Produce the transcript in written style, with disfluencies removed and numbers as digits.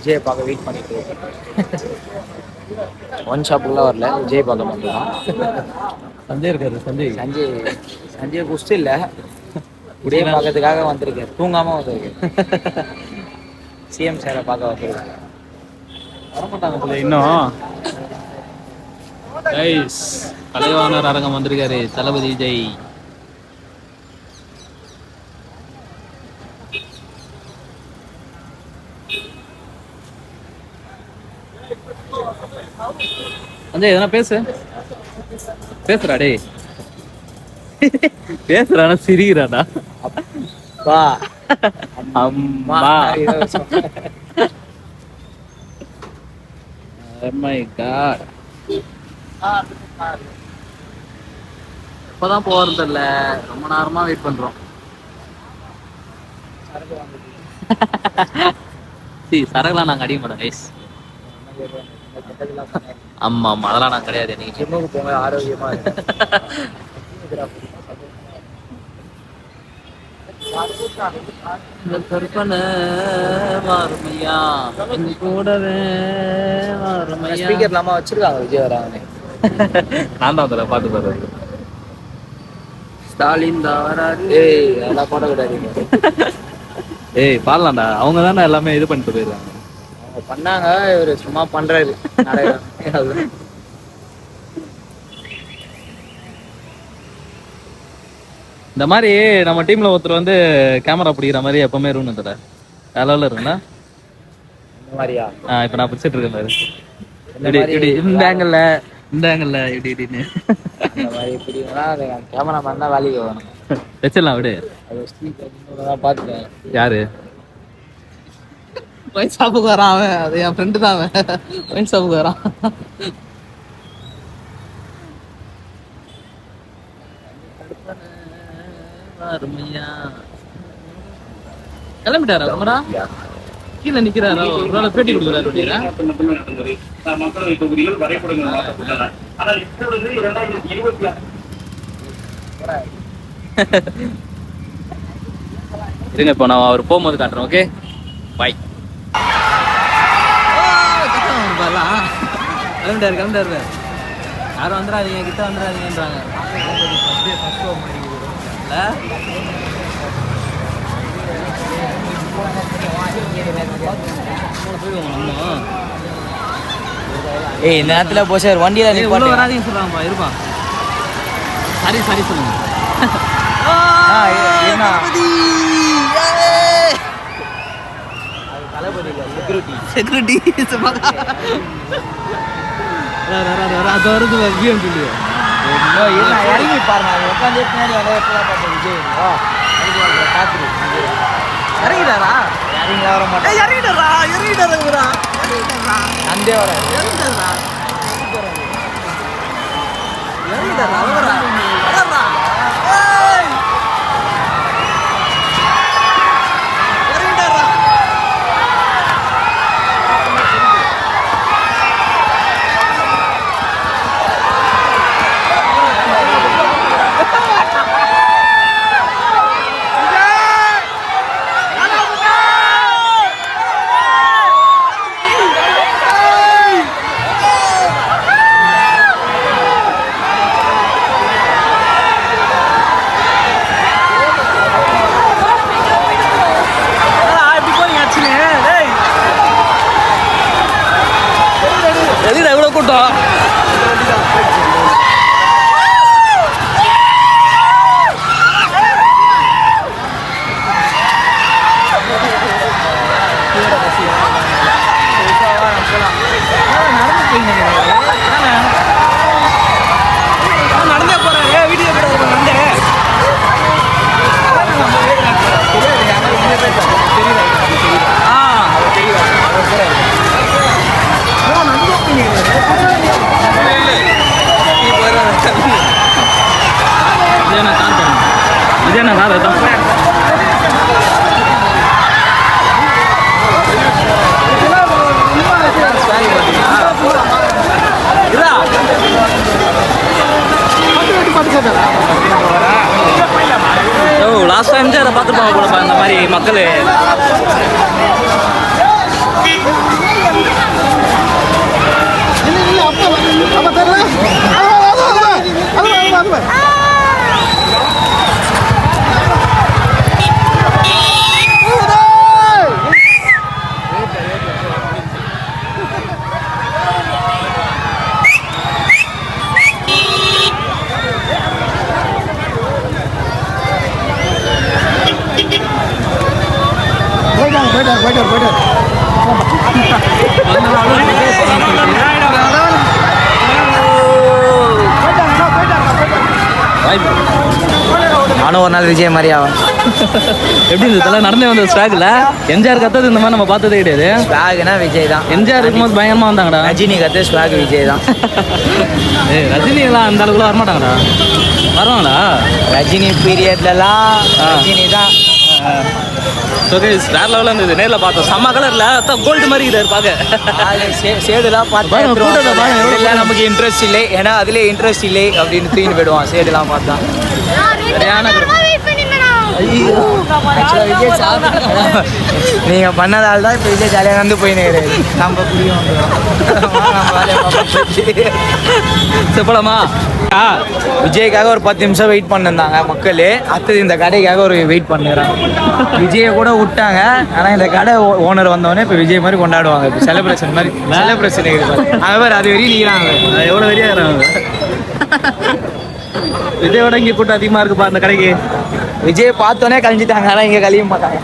விஜயை பார்க்க வெயிட் பண்ணிட்டு ஒன் ஷாப்புக்குலாம் வரல, விஜய் பார்க்க மட்டும்தான். சஞ்சய் இருக்காரு. சஞ்சய் குஸ்ட் இல்லை, விஜயை பார்க்கறதுக்காக வந்திருக்காரு, தூங்காமல் வந்திருக்காரு. சிஎம் சாரை பார்க்க வந்திருக்காரு. வரமாட்டாங்க போல இன்னும். கலைவாணர் அரங்கம் வந்திருக்காரு தளபதி விஜய். சஞ்சய் எதனா பேசுறா டே. பேசுறானா சிரிக்கிறானா? அப்பா அம்மா my god. இப்பதான் போறது இல்ல, ரொம்ப நேரமா வெயிட் பண்றோம். சரக்குலாம் நாங்க அடிக்க மாட்டோம் கைஸ். ஆமா ஆமா, அதெல்லாம் நான் கிடையாது. நீங்க ஜிம்முக்கு போங்க, ஆரோக்கியமா கற்பனை வாருமையா கூடவே வாருமையா. ஸ்பீக்கர் இல்லாம வச்சிருக்காங்க விஜய் வராங்க. நான் தான் அதில் பார்த்து பாரு. ஸ்டாலின் தான் வராரு. ஏய் அதெல்லாம் போட விடாதீங்க. ஏய் பாடலாம்டா, அவங்க தானே எல்லாமே இது பண்ணிட்டு போயிருக்காங்க. அவங்க பண்ணாங்க, இவரு சும்மா பண்றாரு. இந்த மாதிரி நம்ம டீம்ல ஒருத்தர் வந்து கேமரா பிடிக்கிற மாதிரி எப்பவுமே இருக்கணும் தர. அளவுல இருக்குண்ணா இந்த மாதிரியா? இப்ப நான் பிடிச்சிட்டு இருக்கேன் பாரு. இந்த ஆங்கிள் இப்படி இப்படின்னு அந்த மாதிரி பிடிக்கணும்னா கேமராமேன் தான் வேலைக்கு வரணும். வச்சிடலாம் விடு. அது பார்த்துட்டேன். யாரு ஒயின் ஷாப்புக்கு வரான் அவன்? அது என் ஃப்ரெண்டு தான் அவன். ஒயின் ஷாப்புக்கு வரான். கிளம்பிட்டாரா குமரா? கீழே நிக்கிறாரா? ஒரு பேட்டி கொடுக்குறாரு. மக்களவை தொகுதியில் வரைபடங்கள் மாற்றப்பட்டன. ஆனால் இப்பொழுது 2026 இருங்க, இப்போ நான் அவர் போகும்போது காட்டுறேன். Okay bye. கிளம்பிட்டாரு. யாரும் வந்துடாதீங்க, கிட்ட வந்துடாதீங்கன்றாங்க. ஏய் இந்த நேரத்துல போசார் வண்டியில உள்ள வராதீங்க சொல்றாங்கப்பா. இருப்பா, சரி சொல்லுங்க. செக்யூரிட்டி அது வருது. இறங்கி பாருங்க, உட்காந்து இறங்கிட்டாரா? இறங்கி வர மாட்டேன். இறங்கிட்டாரா? அந்தே வர கூட்டம். நடந்தே போறேன். வீடியோ இதே நான் தான் லாஸ்ட் டைம் அதை பார்த்துருப்பாங்க போலப்பா இந்த மாதிரி மக்கள். நானும் ஒரு நாள் விஜய் மாதிரி ஆகும். எப்படி இந்த தலை நடந்தே வந்த ஸ்டாக்ல எம்ஜிஆர் கத்தது இந்த மாதிரி நம்ம பார்த்ததே கிடையாது. ஸ்வாக்னா விஜய் தான். எம்ஜிஆர் இருக்கும்போது பயங்கரமா வந்தாங்கடா. ரஜினி கத்து ஸ்வாக் விஜய் தான். ரஜினி எல்லாம் அந்த அளவுக்குலாம் வரமாட்டாங்கடா. வருவாங்களா? ரஜினி பீரியட்லலாம் ரஜினி தான். ஓகே, வேற லெவலில் இருந்தது. நேரில் பார்த்தோம், செம்ம கலர்ல கோல்டு மாதிரி இருக்காரு பார்க்க. சேடுலாம் பார்த்தா நமக்கு இன்ட்ரெஸ்ட் இல்லை, ஏன்னா அதுல இன்ட்ரெஸ்ட் இல்லை அப்படின்னு தூக்கிட்டு போயிடுவான். சேடுலாம் பார்த்தா நீங்க பண்ணதால தான் இப்போ விஜய் ஜாலியாக வந்து போயின்னு நம்ம புரியும். போலாமா? விஜய்க்காக ஒரு 10 நிமிஷம் வெயிட் பண்ணிருந்தாங்க மக்கள். அடுத்தது இந்த கடைக்காக ஒரு வெயிட் பண்ணுறாங்க. விஜயை கூட விட்டாங்க, ஆனால் இந்த கடை ஓனர் வந்தவொடனே இப்போ விஜய் மாதிரி கொண்டாடுவாங்க. இப்போ செலிப்ரேஷன் மாதிரி செலிப்ரேஷன் அங்கே பேர் அது வெறியும் நிற்கிறாங்க. எவ்வளோ வெறியா இருக்கிறாங்க. விஜயோட இங்கே கூட்டம் அதிகமாக இருக்குப்பா அந்த கடைக்கு. விஜய் பார்த்தோன்னே கழிஞ்சிட்டாங்க, ஆனால் இங்கே கழிய மாட்டாங்க.